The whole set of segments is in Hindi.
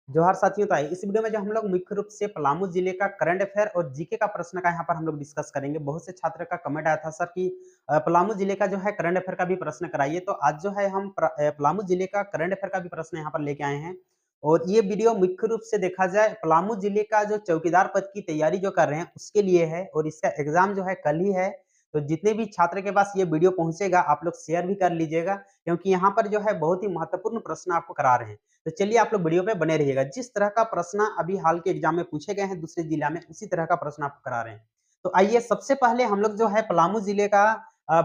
जोहार साथियों, तो आइए इस वीडियो में जो हम लोग मुख्य रूप से पलामू जिले का करंट अफेयर और जीके का प्रश्न का यहाँ पर हम लोग डिस्कस करेंगे। बहुत से छात्र का कमेंट आया था सर कि पलामू जिले का जो है करंट अफेयर का भी प्रश्न कराइए। तो आज जो है हम पलामू जिले का करंट अफेयर का भी प्रश्न यहाँ पर लेके आए हैं। और ये वीडियो मुख्य रूप से देखा जाए पलामू जिले का जो चौकीदार पद की तैयारी जो कर रहे हैं उसके लिए है, और इसका एग्जाम जो है कल ही है। तो जितने भी छात्र के पास ये वीडियो पहुंचेगा आप लोग शेयर भी कर लीजिएगा, क्योंकि यहाँ पर जो है बहुत ही महत्वपूर्ण प्रश्न आपको करा रहे हैं। तो चलिए आप लोग वीडियो पे बने रहिएगा। जिस तरह का प्रश्न अभी हाल के एग्जाम में पूछे गए हैं दूसरे जिला में, उसी तरह का प्रश्न आपको करा रहे हैं। तो आइए सबसे पहले हम लोग जो है पलामू जिले का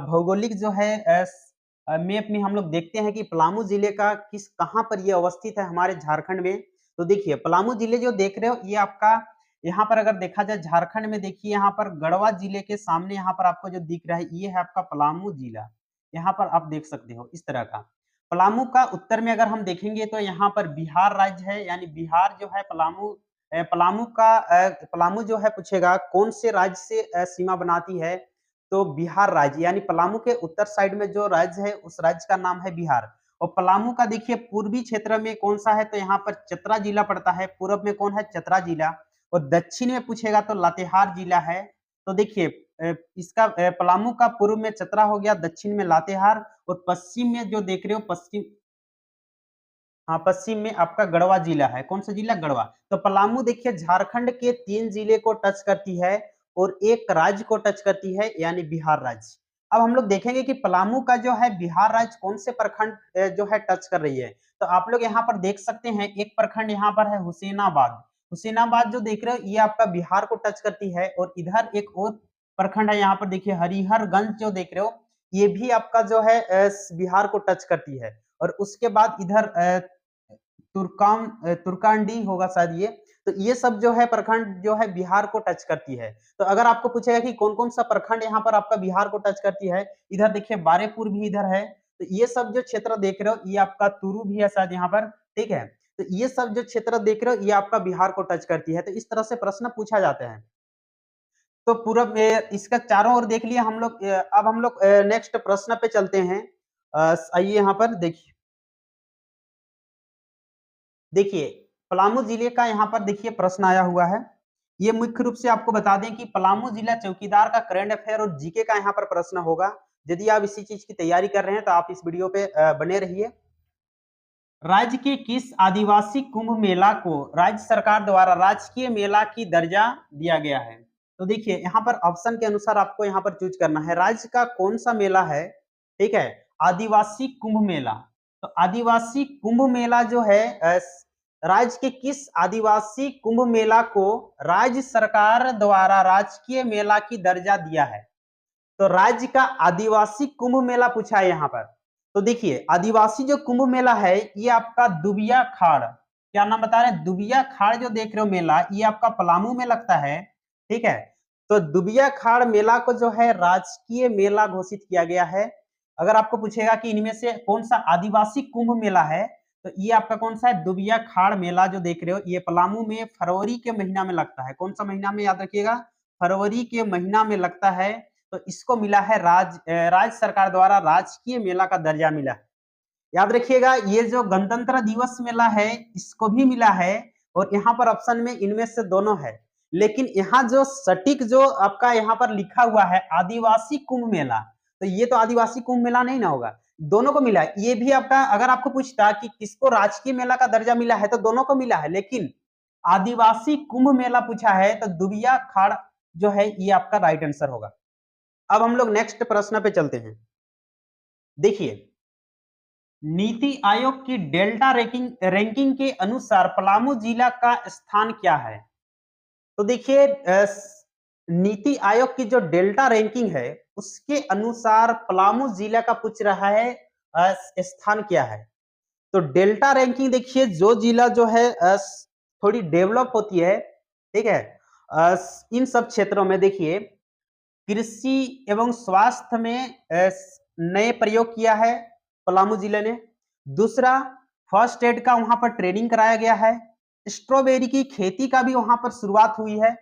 भौगोलिक जो है मैप में हम लोग देखते हैं कि पलामू जिले का किस कहाँ पर ये अवस्थित है हमारे झारखंड में। तो देखिए पलामू जिले जो देख रहे हो ये आपका यहाँ पर अगर देखा जाए झारखंड में, देखिए यहाँ पर गढ़वा जिले के सामने यहाँ पर आपको जो दिख रहा है ये है आपका पलामू जिला। यहाँ पर आप देख सकते हो इस तरह का। पलामू का उत्तर में अगर हम देखेंगे तो यहाँ पर बिहार राज्य है, यानी बिहार जो है पलामू पलामू जो है पूछेगा कौन से राज्य से सीमा बनाती है, तो बिहार राज्य, यानी पलामू के उत्तर साइड में जो राज्य है उस राज्य का नाम है बिहार। और पलामू का देखिए पूर्वी क्षेत्र में कौन सा है, तो यहाँ पर चतरा जिला पड़ता है। पूर्व में कौन है, चतरा जिला। और दक्षिण में पूछेगा तो लातेहार जिला है। तो देखिए इसका पलामू का पूर्व में चतरा हो गया, दक्षिण में लातेहार, और पश्चिम में जो देख रहे हो पश्चिम, हाँ पश्चिम में आपका गढ़वा जिला है। कौन सा जिला, गढ़वा। तो पलामू देखिए झारखंड के 3 जिले को टच करती है और एक राज्य को टच करती है, यानी बिहार राज्य। अब हम लोग देखेंगे कि पलामू का जो है बिहार राज्य कौन से प्रखंड जो है टच कर रही है। तो आप लोग यहाँ पर देख सकते हैं एक प्रखंड यहाँ पर है हुसैनाबाद। हुसैनाबाद जो देख रहे हो ये आपका बिहार को टच करती है। और इधर एक और प्रखंड है यहाँ पर देखिए हरिहरगंज जो देख रहे हो, ये भी आपका जो है बिहार को टच करती है। और उसके बाद इधर तुर्कांडी होगा शायद ये। तो ये सब जो है प्रखंड जो है बिहार को टच करती है। तो अगर आपको पूछेगा कि कौन कौन सा प्रखंड यहाँ पर आपका बिहार को टच करती है, इधर देखिए बारेपुर भी इधर है। तो ये सब जो क्षेत्र देख रहे हो ये आपका तुरु भी है शायद यहाँ पर, ठीक है। तो ये सब जो क्षेत्र देख रहे हो ये आपका बिहार को टच करती है। तो इस तरह से प्रश्न पूछा जाता है। तो पूरा इसका चारों ओर देख लिया हम लोग। अब हम लोग नेक्स्ट प्रश्न पे चलते हैं। आइए यहाँ पर देखिए, देखिए पलामू जिले का यहाँ पर देखिए प्रश्न आया हुआ है। ये मुख्य रूप से आपको बता दें कि पलामू जिला चौकीदार का करंट अफेयर और जीके का यहाँ पर प्रश्न होगा। यदि आप इसी चीज की तैयारी कर रहे हैं तो आप इस वीडियो पे बने रहिए। राज्य के किस आदिवासी कुंभ मेला को राज्य सरकार द्वारा राजकीय मेला की दर्जा दिया गया है। तो देखिए यहाँ पर ऑप्शन के अनुसार आपको यहाँ पर चूज करना है राज्य का कौन सा मेला है, ठीक है। आदिवासी कुंभ मेला। तो आदिवासी कुंभ मेला जो है राज्य के किस आदिवासी कुंभ मेला को राज्य सरकार द्वारा राजकीय मेला की दर्जा दिया है। तो राज्य का आदिवासी कुंभ मेला पूछा है यहाँ पर। तो देखिए आदिवासी जो कुंभ मेला है ये आपका दुबिया खाड़, क्या नाम बता रहे हैं, दुबिया खाड़ जो देख रहे हो मेला, ये आपका पलामू में लगता है, ठीक है। तो दुबिया खाड़ मेला को जो है राजकीय मेला घोषित किया गया है। अगर आपको पूछेगा कि इनमें से कौन सा आदिवासी कुंभ मेला है, तो ये आपका कौन सा है, दुबिया खाड़ मेला जो देख रहे हो ये पलामू में फरवरी के महीना में लगता है। कौन सा महीना में, याद रखिएगा, फरवरी के महीना में लगता है। तो इसको मिला है राज्य सरकार द्वारा राजकीय मेला का दर्जा मिला है। याद रखिएगा ये जो गणतंत्र दिवस मेला है इसको भी मिला है। और यहाँ पर ऑप्शन में इनमें से दोनों है, लेकिन यहाँ जो सटीक जो आपका यहाँ पर लिखा हुआ है आदिवासी कुंभ मेला, तो ये तो आदिवासी कुंभ मेला नहीं ना होगा। दोनों को मिला है। ये भी आपका, अगर आपको पूछता कि किसको राजकीय मेला का दर्जा मिला है तो दोनों को मिला है, लेकिन आदिवासी कुंभ मेला पूछा है तो दुबिया खाड़ जो है ये आपका राइट आंसर होगा। अब हम लोग नेक्स्ट प्रश्न पे चलते हैं। देखिए नीति आयोग की डेल्टा रैंकिंग के अनुसार पलामू जिला का स्थान क्या है। तो देखिए नीति आयोग की जो डेल्टा रैंकिंग है उसके अनुसार पलामू जिला का पूछ रहा है स्थान क्या है। तो डेल्टा रैंकिंग देखिए जो जिला जो है थोड़ी डेवलप होती है, ठीक है, इन सब क्षेत्रों में देखिए कृषि एवं स्वास्थ्य में नए प्रयोग किया है पलामू जिले ने। दूसरा, फर्स्ट एड का वहां पर ट्रेनिंग कराया गया है। स्ट्रॉबेरी की खेती का भी वहां पर शुरुआत हुई है।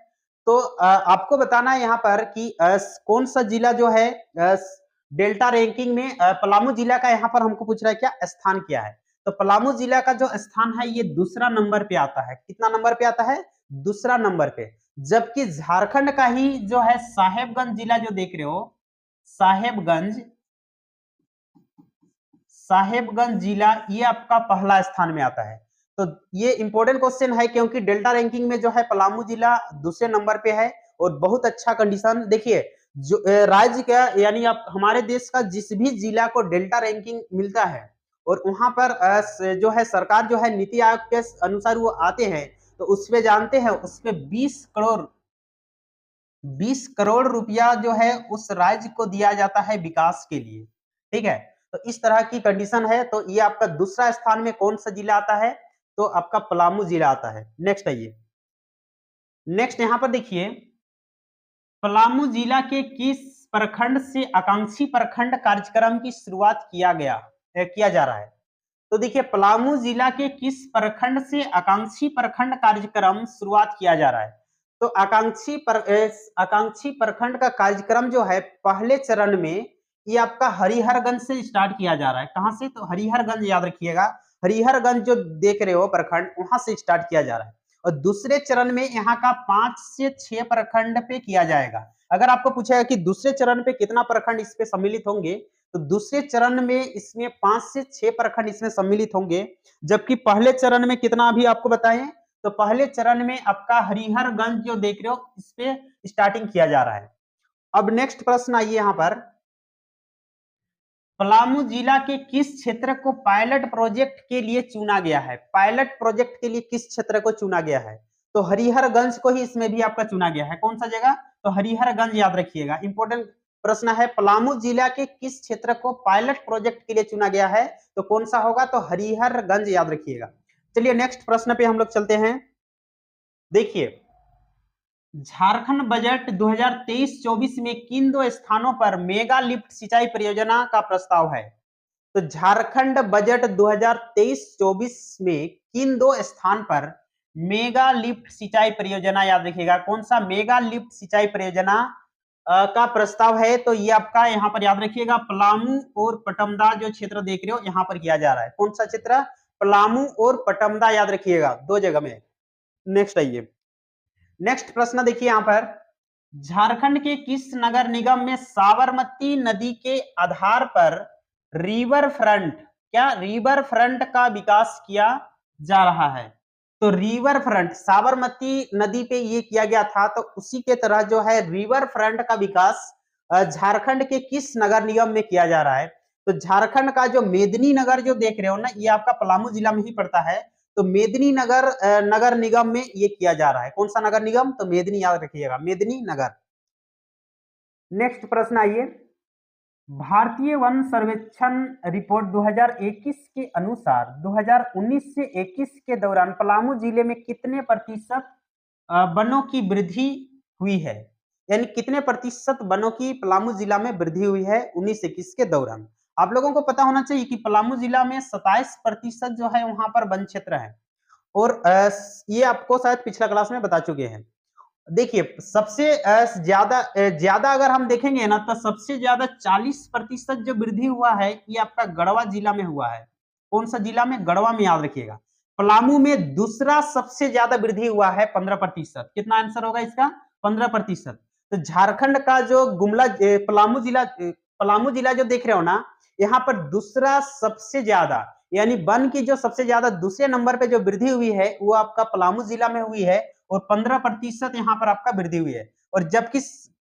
तो आपको बताना है यहाँ पर कि कौन सा जिला जो है डेल्टा रैंकिंग में पलामू जिला का यहाँ पर हमको पूछ रहा है क्या स्थान क्या है। तो पलामू जिला का जो स्थान है ये दूसरा नंबर पे आता है। कितना नंबर पे आता है? दूसरा नंबर पे। जबकि झारखंड का ही जो है साहेबगंज जिला जो देख रहे हो, साहेबगंज साहेबगंज जिला ये आपका पहला स्थान में आता है। तो ये इंपॉर्टेंट क्वेश्चन है क्योंकि डेल्टा रैंकिंग में जो है पलामू जिला दूसरे नंबर पे है और बहुत अच्छा कंडीशन। देखिए जो राज्य का यानी आप हमारे देश का जिस भी जिला को डेल्टा रैंकिंग मिलता है और वहां पर जो है सरकार जो है नीति आयोग के अनुसार वो आते हैं, तो उसपे जानते हैं उसपे 20 करोड़ रुपया जो है उस राज्य को दिया जाता है विकास के लिए। ठीक है, तो इस तरह की कंडीशन है। तो ये आपका दूसरा स्थान में कौन सा जिला आता है? तो आपका पलामू जिला आता है। नेक्स्ट आइए, नेक्स्ट यहां पर देखिए पलामू जिला के किस प्रखंड से आकांक्षी प्रखंड कार्यक्रम की शुरुआत किया जा रहा है? तो देखिए पलामू जिला के किस प्रखंड से आकांक्षी प्रखंड कार्यक्रम शुरुआत किया जा रहा है? तो आकांक्षी प्रखंड का कार्यक्रम जो है पहले चरण में ये आपका हरिहरगंज से स्टार्ट किया जा रहा है। कहां से? तो हरिहरगंज, याद रखिएगा, हरिहरगंज जो देख रहे हो प्रखंड, वहां से स्टार्ट किया जा रहा है। और दूसरे चरण में यहाँ का 5 से 6 प्रखंड पे किया जाएगा। अगर आपको पूछेगा कि दूसरे चरण पे कितना प्रखंड इस पे सम्मिलित होंगे, तो दूसरे चरण में इसमें 5 से 6 प्रखंड इसमें सम्मिलित होंगे। जबकि पहले चरण में कितना अभी आपको बताएं, तो पहले चरण में आपका हरिहरगंज जो देख रहे हो इस पे स्टार्टिंग किया जा रहा है। अब नेक्स्ट प्रश्न आइए यहाँ पर, पलामू जिला के किस क्षेत्र को पायलट प्रोजेक्ट के लिए चुना गया है? पायलट प्रोजेक्ट के लिए किस क्षेत्र को चुना गया है? तो हरिहरगंज को ही इसमें भी आपका चुना गया है। कौन सा जगह? तो हरिहरगंज, याद रखिएगा, इंपॉर्टेंट प्रश्न है। पलामू जिला के किस क्षेत्र को पायलट प्रोजेक्ट के लिए चुना गया है? तो कौन सा होगा? तो हरिहरगंज, याद रखिएगा। चलिए नेक्स्ट प्रश्न पे हम लोग चलते हैं। देखिए झारखंड बजट 2023-24 में किन 2 स्थानों पर मेगा लिफ्ट सिंचाई परियोजना का प्रस्ताव है? तो झारखंड बजट 2023-24 में किन 2 स्थान पर मेगा लिफ्ट सिंचाई परियोजना, याद रखिएगा, कौन सा मेगा लिफ्ट सिंचाई परियोजना का प्रस्ताव है? तो ये आपका यहाँ पर याद रखिएगा पलामू और पटमदा जो क्षेत्र देख रहे हो यहाँ पर किया जा रहा है। कौन सा क्षेत्र? पलामू और पटमदा, याद रखिएगा, 2 जगह में। नेक्स्ट आइए, नेक्स्ट प्रश्न देखिए यहाँ पर, झारखंड के किस नगर निगम में साबरमती नदी के आधार पर रिवर फ्रंट का विकास किया जा रहा है? तो रिवर फ्रंट साबरमती नदी पे ये किया गया था, तो उसी के तरह जो है रिवर फ्रंट का विकास झारखंड के किस नगर निगम में किया जा रहा है? तो झारखंड का जो मेदिनी नगर जो देख रहे हो ना, ये आपका पलामू जिला में ही पड़ता है। तो मेदिनी नगर नगर निगम में ये किया जा रहा है। कौन सा नगर निगम? तो मेदिनी, याद रखिएगा, मेदिनी नगर। नेक्स्ट प्रश्न आइए, भारतीय वन सर्वेक्षण रिपोर्ट 2021 के अनुसार 2019 से 21 के दौरान पलामू जिले में कितने प्रतिशत वनों की वृद्धि हुई है? यानी कितने प्रतिशत वनों की पलामू जिला में वृद्धि हुई है 19-21 के दौरान? आप लोगों को पता होना चाहिए कि पलामू जिला में 27% जो है वहां पर वन क्षेत्र है। और ये आपको शायद पिछला क्लास में बता चुके हैं। देखिए सबसे ज्यादा अगर हम देखेंगे ना, तो सबसे ज्यादा 40% जो वृद्धि हुआ है ये आपका गढ़वा जिला में हुआ है। कौन सा जिला में? गढ़वा में, याद रखिएगा। पलामू में दूसरा सबसे ज्यादा वृद्धि हुआ है 15%। कितना आंसर होगा इसका? 15%। तो झारखंड का जो पलामू जिला जो देख रहे हो ना, यहाँ पर दूसरा सबसे ज्यादा यानी वन की जो सबसे ज्यादा दूसरे नंबर पे जो वृद्धि हुई है वो आपका पलामू जिला में हुई है और 15% यहाँ पर आपका वृद्धि हुई है। और जबकि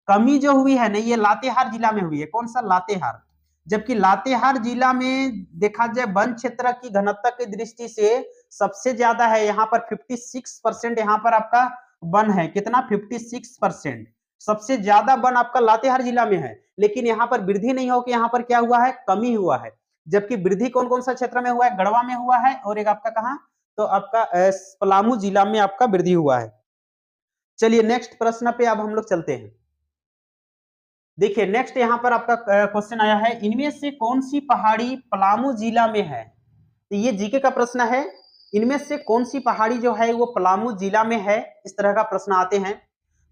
कमी जो हुई है ना, ये लातेहार जिला में हुई है। कौन सा? लातेहार। जबकि लातेहार जिला में देखा जाए वन क्षेत्र की घनत्व की दृष्टि से सबसे ज्यादा है, यहाँ पर 56% यहाँ पर आपका वन है। कितना? 56%। सबसे ज्यादा वन आपका लातेहार जिला में है, लेकिन यहाँ पर वृद्धि नहीं होकर यहाँ पर क्या हुआ है? कमी हुआ है। जबकि वृद्धि कौन कौन सा क्षेत्र में हुआ है? गढ़वा में हुआ है और एक आपका कहां? तो आपका पलामू जिला में आपका वृद्धि हुआ है। चलिए नेक्स्ट प्रश्न पे अब हम लोग चलते हैं। देखिए नेक्स्ट यहाँ पर आपका क्वेश्चन आया है, इनमें से कौन सी पहाड़ी पलामू जिला में है? तो ये जीके का प्रश्न है। इनमें से कौन सी पहाड़ी जो है वो पलामू जिला में है? इस तरह का प्रश्न आते हैं।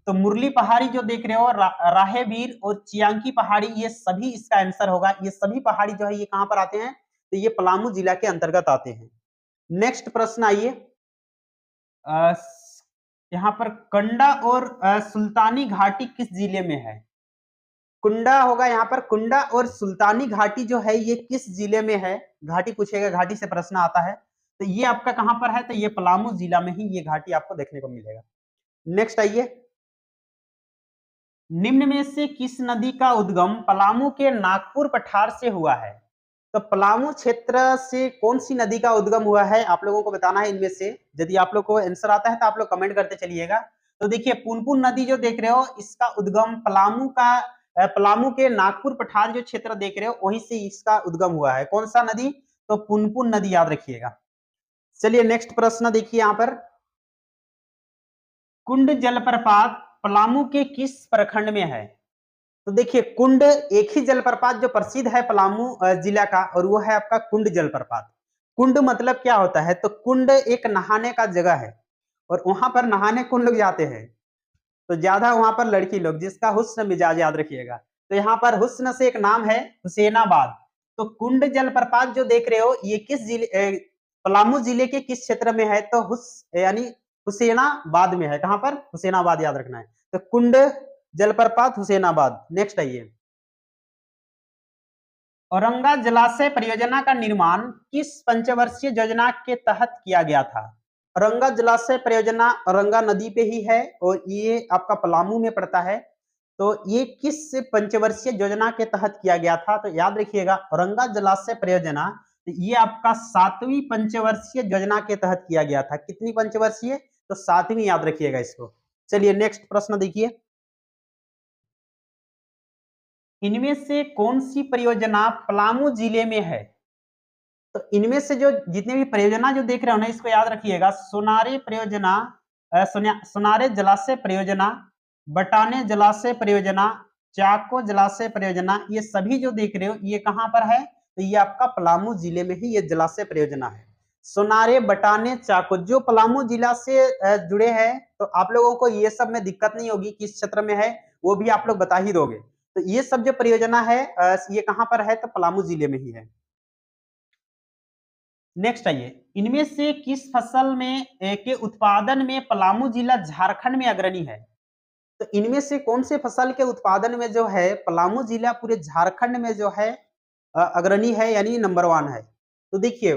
तो मुरली पहाड़ी जो देख रहे हो, राहेवीर और चियांकी पहाड़ी, ये सभी इसका आंसर होगा। ये सभी पहाड़ी जो है ये कहां पर आते हैं? तो ये पलामू जिला के अंतर्गत आते हैं। नेक्स्ट प्रश्न आइए, यहाँ पर कंडा और सुल्तानी घाटी किस जिले में है? कुंडा होगा यहाँ पर, कुंडा और सुल्तानी घाटी जो है ये किस जिले में है? घाटी पूछेगा, घाटी से प्रश्न आता है, तो ये आपका कहां पर है? तो ये पलामू जिला में ही ये घाटी आपको देखने को मिलेगा। नेक्स्ट आइए, निम्न में से किस नदी का उद्गम पलामू के नागपुर पठार से हुआ है? तो पलामू क्षेत्र से कौन सी नदी का उद्गम हुआ है आप लोगों को बताना है इनमें से। यदि आप लोग को आंसर आता है तो आप लोग कमेंट करते चलिएगा। तो देखिए पुनपुन नदी जो देख रहे हो इसका उद्गम पलामू के नागपुर पठार जो क्षेत्र देख रहे हो वहीं से इसका उद्गम हुआ है। कौन सा नदी? तो पुनपुन नदी, याद रखिएगा। चलिए नेक्स्ट प्रश्न देखिए यहाँ पर, कुंड जलप्रपात पलामू के किस प्रखंड में है? तो देखिए कुंड एक ही जलप्रपात जो प्रसिद्ध है पलामू जिला का, और वो है आपका कुंड जलप्रपात। कुंड मतलब क्या होता है? तो कुंड एक नहाने का जगह है और वहां पर नहाने कौन लोग जाते हैं? तो ज्यादा वहां पर लड़की लोग, जिसका हुस्न मिजाज, याद रखिएगा। तो यहाँ पर हुस्न से एक नाम है हुसैनाबाद। तो कुंड जलप्रपात जो देख रहे हो ये किस जिले पलामू जिले के किस क्षेत्र में है? तो यानी हुसैनाबाद में है। कहां पर? हुसैनाबाद, याद रखना है। तो कुंड जलप्रपात हुसैनाबाद। नेक्स्ट आइए, औरंगा जलाशय परियोजना का निर्माण किस पंचवर्षीय योजना के तहत किया गया था? औरंगा जलाशय परियोजना औरंगा नदी पे ही है और ये आपका पलामू में पड़ता है। तो ये किस पंचवर्षीय योजना के तहत किया गया था? तो याद रखिएगा औरंगा जलाशय परियोजना ये आपका 7वीं पंचवर्षीय योजना के तहत किया गया था। कितनी पंचवर्षीय? तो 7वीं, याद रखिएगा इसको। चलिए नेक्स्ट प्रश्न देखिए, इनमें से कौन सी परियोजना पलामू जिले में है? तो इनमें से जो जितने भी परियोजना जो देख रहे हो ना इसको याद रखिएगा। सोनारे परियोजना, सोनारे जलाशय परियोजना, बटाने जलाशय परियोजना, चाको जलाशय परियोजना, ये सभी जो देख रहे हो ये कहां पर है? तो ये आपका पलामू जिले में ही ये जलाशय परियोजना है। सोनारे, बटाने, चाको जो पलामू जिला से जुड़े हैं, तो आप लोगों को ये सब में दिक्कत नहीं होगी किस क्षेत्र में है, वो भी आप लोग बता ही दोगे। तो ये सब जो परियोजना है ये कहां पर है? तो पलामू जिले में ही है। नेक्स्ट आइए, इनमें से किस फसल में के उत्पादन में पलामू जिला झारखंड में अग्रणी है? तो इनमें से कौन से फसल के उत्पादन में जो है पलामू जिला पूरे झारखंड में जो है अग्रणी है, यानी नंबर 1 है। तो देखिए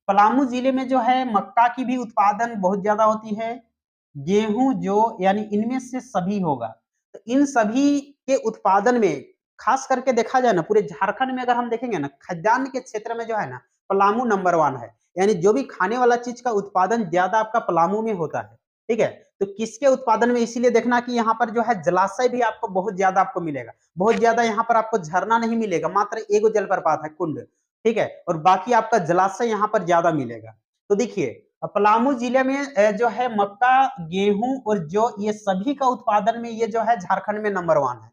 पलामू जिले में जो है मक्का की भी उत्पादन बहुत ज्यादा होती है, गेहूं, जो यानी इनमें से सभी होगा। तो इन सभी के उत्पादन में खास करके देखा जाए ना पूरे झारखंड में अगर हम देखेंगे ना खाद्यान्न के क्षेत्र में जो है ना पलामू नंबर 1 है। यानी जो भी खाने वाला चीज का उत्पादन ज्यादा आपका पलामू में होता है। ठीक है, तो किसके उत्पादन में? इसीलिए देखना कि यहाँ पर जो है जलाशय भी आपको बहुत ज्यादा आपको मिलेगा। बहुत ज्यादा यहाँ पर आपको झरना नहीं मिलेगा, मात्र एगो जलप्रपात है कुंड। ठीक है, और बाकी आपका जलाशय यहाँ पर ज्यादा मिलेगा। तो देखिए पलामू जिले में जो है मक्का, गेहूं और जो ये सभी का उत्पादन में ये जो है झारखंड में नंबर 1 है।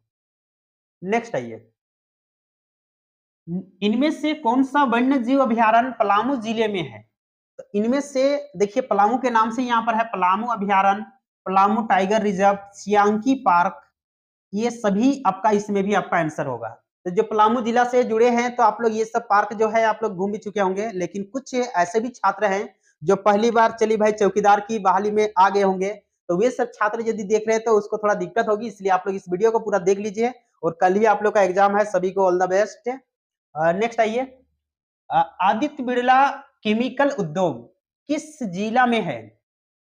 नेक्स्ट आइए, इनमें से कौन सा वन्य जीव अभयारण्य पलामू जिले में है? तो इनमें से देखिए पलामू के नाम से यहाँ पर है पलामू अभयारण्य, पलामू टाइगर रिजर्व, सियांकी पार्क, ये सभी आपका इसमें भी आपका आंसर होगा। तो जो पलामू जिला से जुड़े हैं तो आप लोग ये सब पार्क जो है आप लोग घूम भी चुके होंगे, लेकिन कुछ ऐसे भी छात्र हैं जो पहली बार चली भाई चौकीदार की बहाली में आ गए होंगे। तो वे सब छात्र यदि देख रहे हैं तो उसको थोड़ा दिक्कत होगी, इसलिए आप लोग इस वीडियो को पूरा देख लीजिए। और कल ही आप लोग का एग्जाम है, सभी को ऑल द बेस्ट। नेक्स्ट आइए, आदित्य बिड़ला केमिकल उद्योग किस जिला में है?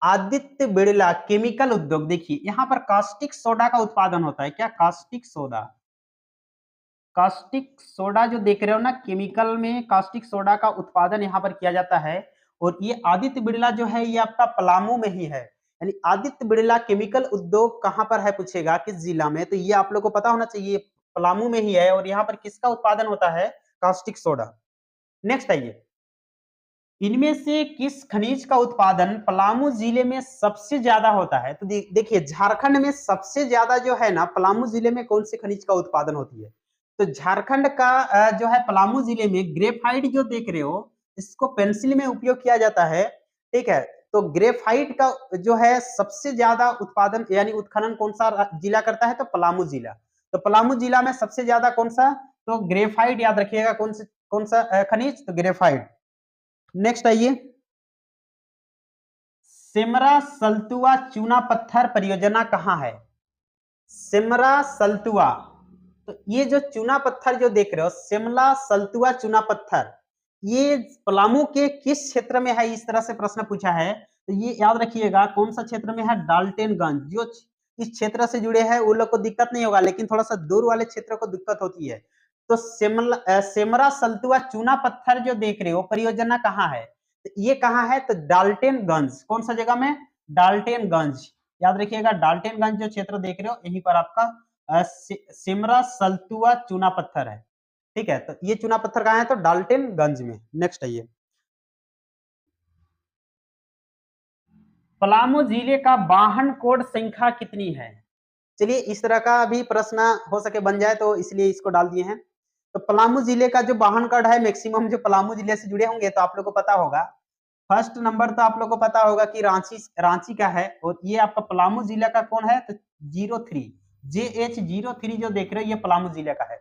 आदित्य बिड़ला केमिकल उद्योग, देखिए यहाँ पर कास्टिक सोडा का उत्पादन होता है। क्या? Caustic soda. कास्टिक सोडा जो देख रहे हो ना, केमिकल में कास्टिक सोडा का उत्पादन यहाँ पर किया जाता है। और ये आदित्य बिड़ला जो है ये आपका पलामू में ही है। यानी आदित्य बिड़ला केमिकल उद्योग कहाँ पर है पूछेगा, किस जिला में? तो ये आप लोग को पता होना चाहिए, पलामू में ही है। और यहाँ पर किसका उत्पादन होता है? Caustic soda. नेक्स्ट आइए, इनमें से किस खनिज का उत्पादन पलामू जिले में सबसे ज्यादा होता है? तो देखिए झारखंड में सबसे ज्यादा जो है ना पलामू जिले में कौन से खनिज का उत्पादन होती है? तो झारखंड का जो है पलामू जिले में ग्रेफाइट जो देख रहे हो इसको पेंसिल में उपयोग किया जाता है। ठीक है, तो ग्रेफाइट का जो है सबसे ज्यादा उत्पादन यानी उत्खनन कौन सा जिला करता है? तो पलामू जिला। तो पलामू जिला में सबसे ज्यादा कौन सा? तो ग्रेफाइट, याद रखिएगा कौन से कौन सा खनिज? तो ग्रेफाइट। नेक्स्ट आइए, सिमरा सल्तुआ चूना पत्थर परियोजना कहाँ है? सिमरा सल्तुआ, तो ये जो चूना पत्थर जो देख रहे हो, शिमला सल्तुआ चूना पत्थर, ये पलामू के किस क्षेत्र में है? इस तरह से प्रश्न पूछा है, तो ये याद रखिएगा कौन सा क्षेत्र में है? डाल्टनगंज। जो इस क्षेत्र से जुड़े हैं वो लोग को दिक्कत नहीं होगा, लेकिन थोड़ा सा दूर वाले क्षेत्र को दिक्कत होती है। तो सिमरा सल्तुआ चूना पत्थर जो देख रहे हो परियोजना कहाँ है? तो ये कहाँ है? तो डाल्टनगंज। कौन सा जगह में? डाल्टनगंज। याद रखिएगा, डाल्टनगंज जो क्षेत्र देख रहे हो यहीं पर आपका सिमरा सल्तुआ चूना पत्थर है। ठीक है, तो ये चूना पत्थर कहाँ है? तो डाल्टनगंज में। नेक्स्ट आइए, पलामू जिले का वाहन कोड संख्या कितनी है? चलिए, इस तरह का भी प्रश्न हो सके बन जाए, तो इसलिए इसको डाल दिए हैं। तो पलामू जिले का जो वाहन कोड है, मैक्सिमम जो पलामू जिले से जुड़े होंगे तो आप लोग को पता होगा। फर्स्ट नंबर तो आप लोग को पता होगा कि रांची का है, और ये आपका पलामू जिला का कौन है? तो 03 JH03 जो देख रहे हो ये पलामू जिले का है।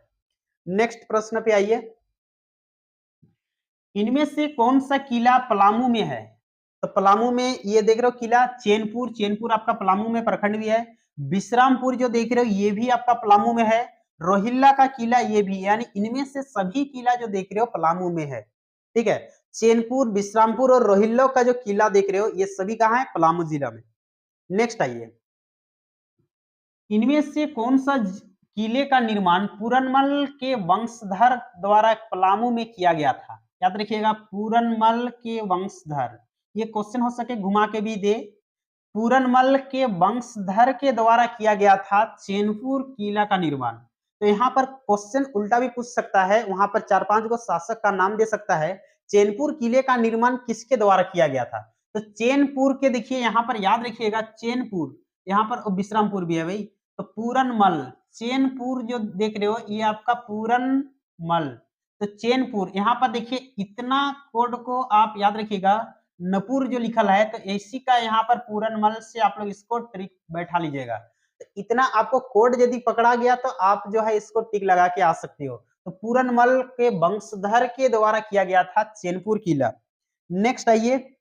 नेक्स्ट प्रश्न पे आइए, इनमें से कौन सा किला पलामू में है? तो पलामू में ये देख रहे हो किला चैनपुर, चैनपुर आपका पलामू में प्रखंड भी है। विश्रामपुर जो देख रहे हो ये भी आपका पलामू में है। रोहिल्ला का किला ये भी, यानी इनमें से सभी किला जो देख रहे हो पलामू में है। ठीक है, चैनपुर, विश्रामपुर और रोहिल्ला का जो किला देख रहे हो ये सभी कहाँ है? पलामू जिला में। नेक्स्ट आइए, इनमें से कौन सा किले का निर्माण पूरनमल के वंशधर द्वारा पलामू में किया गया था? याद रखिएगा, पूरनमल के वंशधर, ये क्वेश्चन हो सके घुमा के भी दे। पूरनमल के वंशधर के द्वारा किया गया था चैनपुर किला का निर्माण। तो यहाँ पर क्वेश्चन उल्टा भी पूछ सकता है, वहां पर 4-5 को शासक का नाम दे सकता है। चैनपुर किले का निर्माण किसके द्वारा किया गया था? तो चैनपुर के देखिए यहाँ पर याद रखिएगा, चैनपुर, यहाँ पर विश्रामपुर भी है भाई। तो पूरनमल, चैनपुर जो देख रहे हो ये आपका पूरनमल। तो चैनपुर, यहाँ पर देखिए इतना कोड को आप याद रखिएगा, नपुर जो लिखल है, तो इसी का यहाँ पर पूरनमल से आप लोग इसको ट्रिक बैठा लीजिएगा। तो इतना आपको कोड यदि पकड़ा गया तो आप जो है इसको टिक लगा के आ सकते हो। तो पूरनमल के वंशधर के द्वारा किया गया था चैनपुर किला। नेक्स्ट आइए,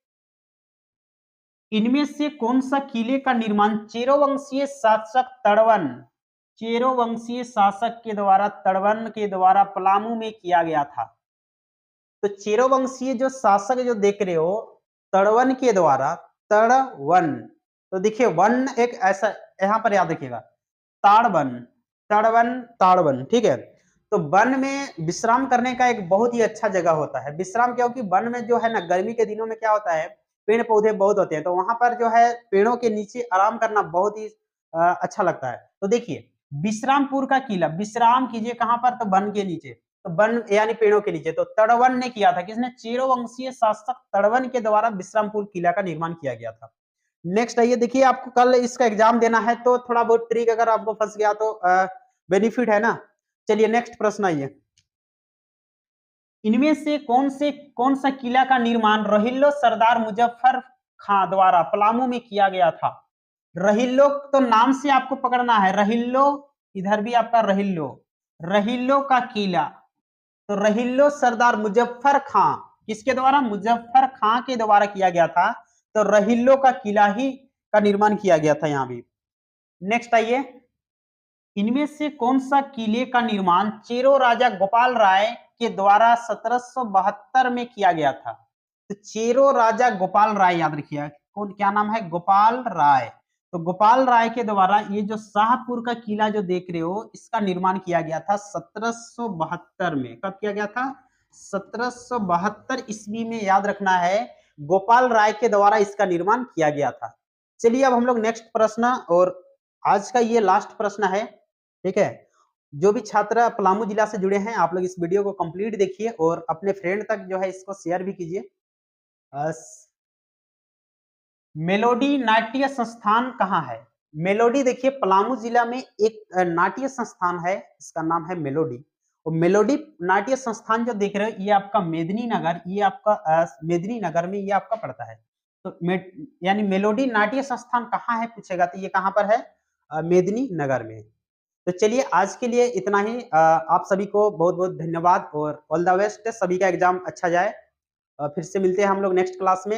इनमें से कौन सा किले का निर्माण चेरो वंशीय शासक के द्वारा तड़वन के द्वारा पलामू में किया गया था? तो चेरो वंशीय जो शासक जो देख रहे हो तड़वन के द्वारा, तड़वन, तो देखिए वन एक ऐसा यहाँ पर याद रखिएगा, ताड़वन, तड़वन, ताड़वन। ठीक है, तो वन में विश्राम करने का एक बहुत ही अच्छा जगह होता है विश्राम, क्योंकि वन में जो है ना गर्मी के दिनों में क्या होता है, पेड़ पौधे बहुत होते हैं, तो वहां पर जो है पेड़ों के नीचे आराम करना बहुत ही अच्छा लगता है। तो देखिए विश्रामपुर का किला, विश्राम कीजिए कहां पर? तो वन के नीचे, तो वन यानी पेड़ों के नीचे। तो तड़वन ने किया था, किसने? चेरो वंशीय शासक तड़वन के द्वारा विश्रामपुर किला का निर्माण किया गया था। नेक्स्ट आइए, देखिए आपको कल इसका एग्जाम देना है, तो थोड़ा बहुत ट्रिक अगर आपको फंस गया तो बेनिफिट है ना। चलिए नेक्स्ट प्रश्न आइए, इनमें से कौन सा किला का निर्माण रहिल्लो सरदार मुजफ्फर खां द्वारा पलामू में किया गया था? रहिल्लो तो नाम से आपको पकड़ना है, रहिल्लो, इधर भी आपका रहिल्लो, रहिल्लो का किला। तो रहिल्लो सरदार मुजफ्फर खां किसके द्वारा? मुजफ्फर खां के द्वारा किया गया था। तो रहिल्लो का किला ही का निर्माण किया गया था यहाँ भी। नेक्स्ट आइए, इनमें से कौन सा किले का निर्माण चेरो राजा गोपाल राय के द्वारा 1772 में किया गया था? तो चेरो राजा गोपाल राय, याद रखिए कौन, क्या नाम है? गोपाल राय। तो गोपाल राय के द्वारा ये जो शाहपुर का किला जो देख रहे हो इसका निर्माण किया गया था 1772 में। कब किया गया था? 1772 ईस्वी में, याद रखना है, गोपाल राय के द्वारा इसका निर्माण किया गया था। चलिए अब हम लोग नेक्स्ट प्रश्न, और आज का ये लास्ट प्रश्न है। ठीक है, जो भी छात्र पलामू जिला से जुड़े हैं आप लोग इस वीडियो को कंप्लीट देखिए और अपने फ्रेंड तक जो है इसको शेयर भी कीजिए। मेलोडी नाट्य संस्थान कहाँ है? मेलोडी देखिए पलामू जिला में एक नाट्य संस्थान है, इसका नाम है मेलोडी। और मेलोडी नाट्य संस्थान जो देख रहे हो ये आपका मेदिनीनगर, ये आपका मेदिनीनगर में ये आपका पड़ता है। तो यानी मेलोडी नाट्य संस्थान कहाँ है पूछेगा तो ये कहाँ पर है? मेदिनीनगर में। तो चलिए आज के लिए इतना ही। आप सभी को बहुत-बहुत धन्यवाद और ऑल द बेस्ट। सभी का एग्जाम अच्छा जाए। फिर से मिलते हैं हम लोग नेक्स्ट क्लास में।